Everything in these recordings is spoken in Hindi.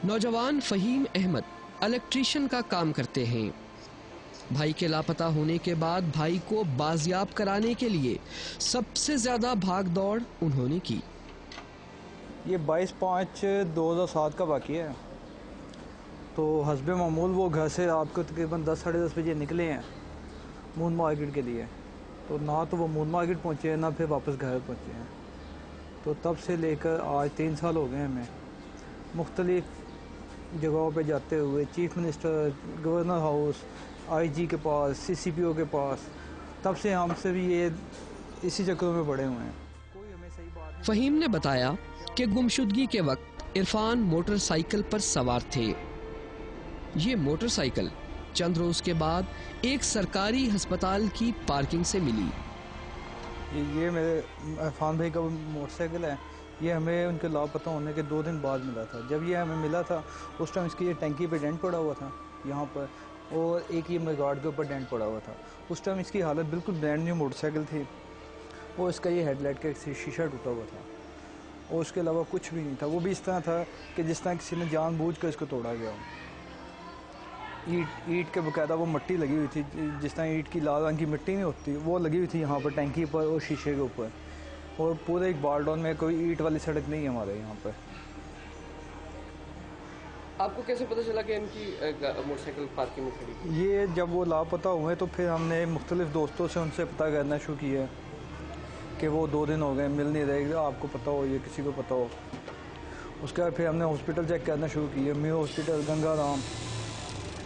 नौजवान फ़हीम अहमद इलेक्ट्रीशियन का काम करते हैं। भाई के लापता होने के बाद भाई को बाजियाब कराने के लिए सबसे ज्यादा भाग दौड़ उन्होंने की। ये 22/5/2007 का वाक़या है। तो हस्बे मामूल वो घर से आपको तकरीबन 10 साढ़े 10 बजे निकले हैं मून मार्केट के लिए। तो ना तो वो मून मार्केट पहुँचे हैं, ना फिर वापस घर पहुँचे हैं। तो तब से लेकर आज 3 साल हो गए हमें मुख्तलिफ़ जगहों पे जाते हुए, chief minister, governor house, IG के पास, सीसीपीओ के पास। तब से हमसे भी ये इसी चक्करों में पड़े हुए हैं। कोई हमें सही बात। फ़हीम ने बताया कि गुमशुदगी के वक्त इरफान मोटरसाइकिल पर सवार थे। ये मोटरसाइकिल चंद रोज के बाद एक सरकारी अस्पताल की पार्किंग से मिली। ये मेरे इरफान भाई का मोटरसाइकिल है। ये हमें उनके लापता होने के 2 दिन बाद मिला था। जब ये हमें मिला था उस टाइम इसकी ये टंकी पे डेंट पड़ा हुआ था यहाँ पर, और एक ये मगार्ड के ऊपर डेंट पड़ा हुआ था। उस टाइम इसकी हालत बिल्कुल ब्रांड न्यू मोटरसाइकिल थी, और इसका ये हेडलाइट का शीशा टूटा हुआ था, और उसके अलावा कुछ भी नहीं था। वो भी इस तरह था कि जिस तरह किसी ने जानबूझकर इसको तोड़ा गया। ईंट के बकायदा वो मिट्टी लगी हुई थी, जिस तरह ईंट की लाल रंग की मिट्टी नहीं होती, वो लगी हुई थी यहाँ पर टंकी पर और शीशे के ऊपर। और पूरे एक बारडाउन में कोई ईंट वाली सड़क नहीं है हमारे यहाँ पर। आपको कैसे पता चला कि इनकी मोटरसाइकिल पार्किंग में खड़ी थी? ये जब वो लापता हुए तो फिर हमने मुख्तलिफ दोस्तों से उनसे पता करना शुरू किया कि वो 2 दिन हो गए मिल नहीं रहे, आपको पता हो, ये किसी को पता हो। उसके बाद फिर हमने हॉस्पिटल चेक करना शुरू किया, म्यू हॉस्पिटल, गंगाराम।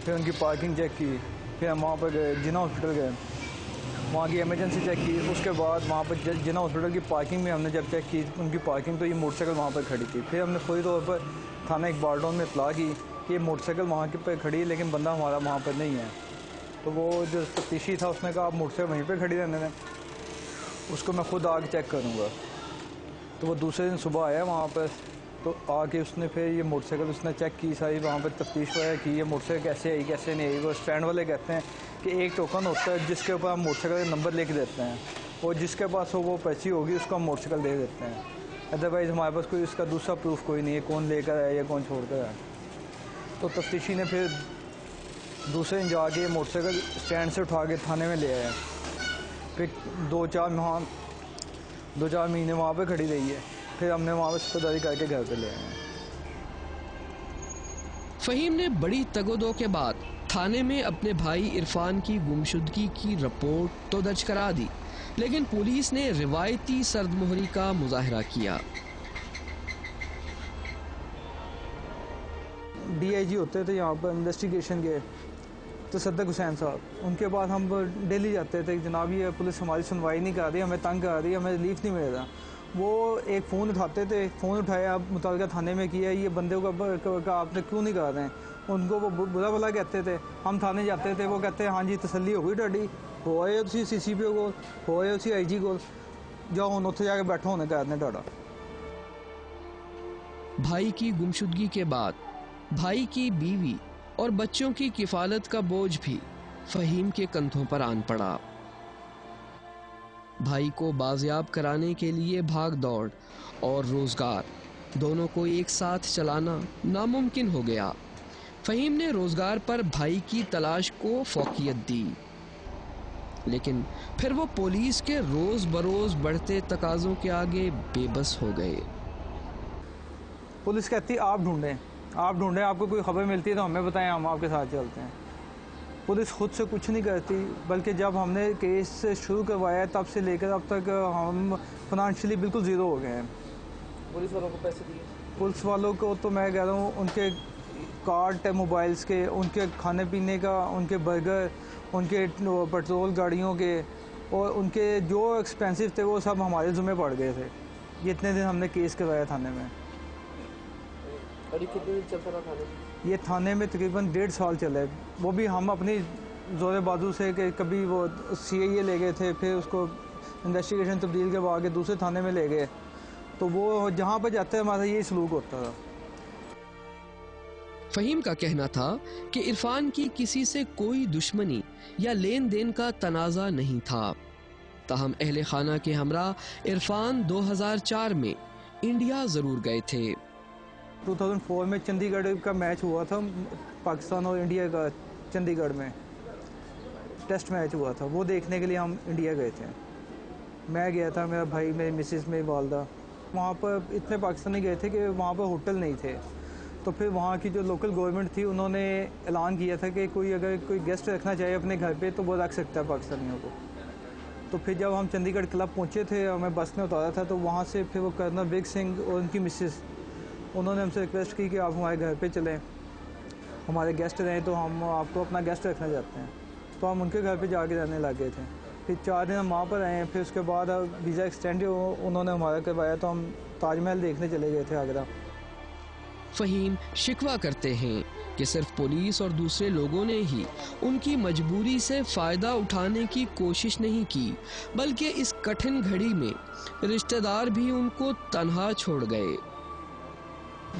फिर उनकी पार्किंग चेक की। फिर हम वहाँ पर गए, जिना हॉस्पिटल गए, वहाँ की इमरजेंसी चेक की। उसके बाद वहाँ पर जिना हॉस्पिटल की पार्किंग में हमने जब चेक की उनकी पार्किंग, तो ये मोटरसाइकिल वहाँ पर खड़ी थी। फिर हमने फौरी तौर पर थाना इकबाल टाउन में इतला की कि ये मोटरसाइकिल वहाँ के पर खड़ी है, लेकिन बंदा हमारा वहाँ पर नहीं है। तो वो जो तफ्तीशी था उसने कहा आप मोटरसाइकिल वहीं पर खड़ी रहने दें, उसको मैं खुद आके चेक करूँगा। तो वो दूसरे दिन सुबह आया वहाँ पर, तो आके उसने फिर ये मोटरसाइकिल उसने चेक की सारी, वहाँ पर तफ्तीश वगैरह की, ये मोटरसाइकिल कैसे आई कैसे नहीं आई। वो स्टैंड वाले कहते हैं कि एक टोकन होता है जिसके ऊपर हम मोटरसाइकिल का नंबर लिख देते हैं, और जिसके पास हो वो पर्ची होगी उसको हम मोटरसाइकिल दे देते हैं। अदरवाइज़ हमारे पास कोई इसका दूसरा प्रूफ कोई नहीं है, कौन लेकर आया या कौन छोड़ कर आया। तो तफ्तीशी ने फिर दूसरे दिन जाके ये मोटरसाइकिल स्टैंड से उठा के थाने में ले आया। फिर 2-4 महीने वहाँ पर खड़ी रही है। फिर हमने वहाँ पर सफाई करके घर पे ले आए। फ़हीम ने बड़ी तगोदो के बाद थाने में अपने भाई इरफान की गुमशुदगी की रिपोर्ट तो दर्ज करा दी, लेकिन पुलिस ने रिवायती सर्दमोहरी का मुजाहरा किया। डीआईजी होते थे यहाँ पर इन्वेस्टिगेशन के, तो सद्दक हुसैन साहब, उनके बाद हम डेली जाते थे, जनाब ये पुलिस हमारी सुनवाई नहीं कर रही, हमें तंग कर रही है, हमें रिलीफ नहीं मिल रहा। वो एक फ़ोन उठाते थे, फ़ोन उठाया मुतल्लिका थाने में किया, ये बंदे का आपने क्यों नहीं कर रहे हैं। उनको वो बुरा भला कहते थे। हम थाने जाते थे, वो कहते हैं हाँ जी तसल्ली हो गई डाडी, हो आए उसी CCPO को, हो आए उसी IG को, जाओ हम उत्थे जाके बैठो होने कहते डाडा। भाई की गुमशुदगी के बाद भाई की बीवी और बच्चों की किफालत का बोझ भी फ़हीम के कंधों पर आन पड़ा। भाई को बाजियाब कराने के लिए भाग दौड़ और रोजगार दोनों को एक साथ चलाना नामुमकिन हो गया। फ़हीम ने रोजगार पर भाई की तलाश को फौकियत दी, लेकिन फिर वो पुलिस के रोज बरोज बढ़ते तकाजों के आगे बेबस हो गए। पुलिस कहती आप ढूंढें, आपको कोई खबर मिलती है तो हमें बताएं, हम आपके साथ चलते हैं। पुलिस खुद से कुछ नहीं करती, बल्कि जब हमने केस शुरू करवाया तब से लेकर अब तक हम फाइनेंशियली बिल्कुल ज़ीरो हो गए हैं। पुलिस वालों को पैसे दिए? पुलिस वालों को तो मैं कह रहा हूँ उनके कार्ड है मोबाइल्स के, उनके खाने पीने का, उनके बर्गर, उनके पेट्रोल गाड़ियों के, और उनके जो एक्सपेंसिव थे वो सब हमारे ज़िम्मे पड़ गए थे। ये इतने दिन हमने केस करवाया थाने में। और ये कितने दिन चलता रहा थाने में? ये थाने में तकरीबन 1.5 साल चले, वो भी हम अपनी जोर बाजू से, कि कभी वो CIA ले गए थे, फिर उसको इन्वेस्टिगेशन तब्दील करवा के दूसरे थाने में ले गए। तो वो जहाँ पर जाते हमारा यही सलूक होता था। फ़हीम का कहना था कि इरफान की किसी से कोई दुश्मनी या लेन देन का तनाज़ा नहीं था। ताहम अहले खाना के हमरा इरफान 2004 में इंडिया जरूर गए थे। 2004 में चंडीगढ़ का मैच हुआ था, पाकिस्तान और इंडिया का, चंडीगढ़ में टेस्ट मैच हुआ था, वो देखने के लिए हम इंडिया गए थे। मैं गया था, मेरा भाई, मेरी मिसेस, मेरी वालदा। वहाँ पर इतने पाकिस्तानी गए थे कि वहाँ पर होटल नहीं थे। तो फिर वहाँ की जो लोकल गवर्नमेंट थी उन्होंने ऐलान किया था कि कोई अगर कोई गेस्ट रखना चाहे अपने घर पे तो वो रख सकता है पाकिस्तानियों को। तो फिर जब हम चंडीगढ़ क्लब पहुँचे थे, हमें बस में उतारा था, तो वहाँ से फिर वो कर्नल विग सिंह और उनकी मिसेस, उन्होंने हमसे रिक्वेस्ट की कि आप हमारे घर पे चलें, हमारे गेस्ट रहें, तो हम आपको अपना गेस्ट रखना चाहते हैं। तो हम उनके घर पे जाके रहने लग गए थे। फिर 4 दिन हम वहाँ पर रहे। फिर उसके बाद वीज़ा एक्सटेंड उन्होंने हमारा करवाया, तो हम ताजमहल देखने चले गए थे आगरा। फ़हीम शिकवा करते हैं कि सिर्फ पुलिस और दूसरे लोगों ने ही उनकी मजबूरी से फ़ायदा उठाने की कोशिश नहीं की, बल्कि इस कठिन घड़ी में रिश्तेदार भी उनको तन्हा छोड़ गए।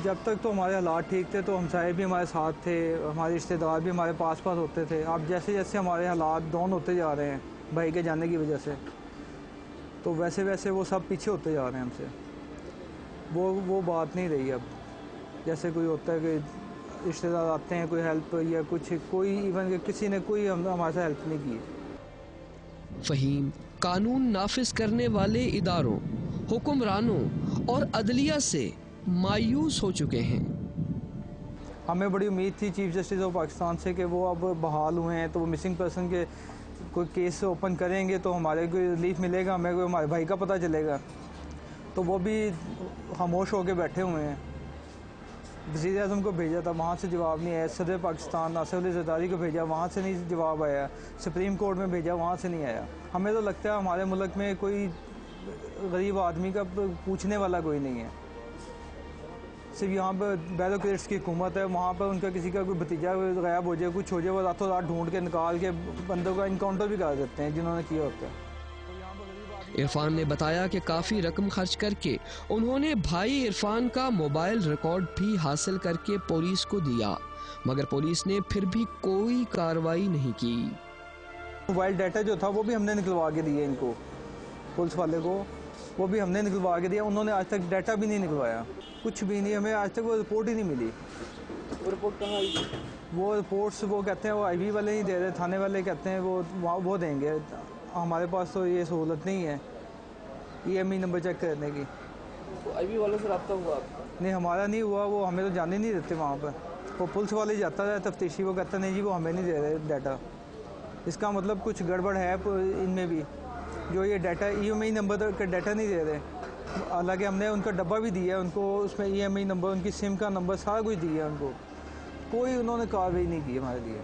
जब तक तो हमारे हालात ठीक थे तो हमसाये भी हमारे साथ थे, हमारे रिश्तेदार भी हमारे पास होते थे। अब जैसे जैसे हमारे हालात डाउन होते जा रहे हैं भाई के जाने की वजह से, तो वैसे वैसे वो सब पीछे होते जा रहे हैं हमसे। वो बात नहीं रही अब। जैसे कोई होता है कि रिश्तेदार आते हैं, कोई हेल्प या कुछ, कोई इवन किसी ने कोई हमारे साथ हेल्प नहीं की। फ़हीम कानून नाफिज करने वाले इदारों, हुक्मरानों और अदलिया से मायूस हो चुके हैं। हमें बड़ी उम्मीद थी चीफ जस्टिस ऑफ पाकिस्तान से कि वो अब बहाल हुए हैं तो वो मिसिंग पर्सन के कोई केस ओपन करेंगे तो हमारे कोई रिलीफ मिलेगा, हमें कोई हमारे भाई का पता चलेगा। तो वो भी खामोश होकर बैठे हुए हैं। वज़ीर आज़म को भेजा था, वहाँ से जवाब नहीं आया। सदर पाकिस्तान नासिर अली ज़रदारी को भेजा, वहाँ से नहीं जवाब आया। सुप्रीम कोर्ट में भेजा, वहाँ से नहीं आया। हमें तो लगता है हमारे मुल्क में कोई गरीब आदमी का पूछने वाला कोई नहीं है। सिर्फ यहाँ पर ब्यूरोक्रेट्स की हुकूमत है, वहाँ पर उनका किसी का कोई भतीजा गायब हो जाए, कुछ हो जाए, वो रातों रात ढूंढ के निकाल के बंदों का इनकाउंटर भी कर देते हैं जिन्होंने किया होता है। इरफान ने बताया कि काफ़ी रकम खर्च करके उन्होंने भाई इरफान का मोबाइल रिकॉर्ड भी हासिल करके पुलिस को दिया, मगर पुलिस ने फिर भी कोई कार्रवाई नहीं की। मोबाइल डाटा जो था वो भी हमने निकलवा के दिया इनको, पुलिस वाले को, वो भी हमने निकलवा के दिया। उन्होंने आज तक डाटा भी नहीं निकलवाया, कुछ भी नहीं। हमें आज तक वो रिपोर्ट ही नहीं मिली। वो रिपोर्ट कहाँ आई? वो रिपोर्ट्स वो कहते हैं वो आईवी वाले नहीं दे रहे, थाने वाले कहते हैं वो देंगे। हमारे पास तो ये सहूलत नहीं है EMI नंबर चेक करने की। तो आईवी वालों से रब्ता हुआ आपका? नहीं, हमारा नहीं हुआ, वो हमें तो जाने नहीं देते वहाँ पर। वो पुलिस वाले जाता है तफ्तीशी, वो कहता नहीं जी वो हमें नहीं दे रहे डाटा। इसका मतलब कुछ गड़बड़ है इनमें भी, जो ये डाटा EMI नंबर का डाटा नहीं दे रहे। हालांकि हमने उनका डब्बा भी दिया उनको, उसमें EMI नंबर, उनकी सिम का नंबर, सारा कुछ दिया उनको। कोई उन्होंने कार्रवाई नहीं की हमारे लिए।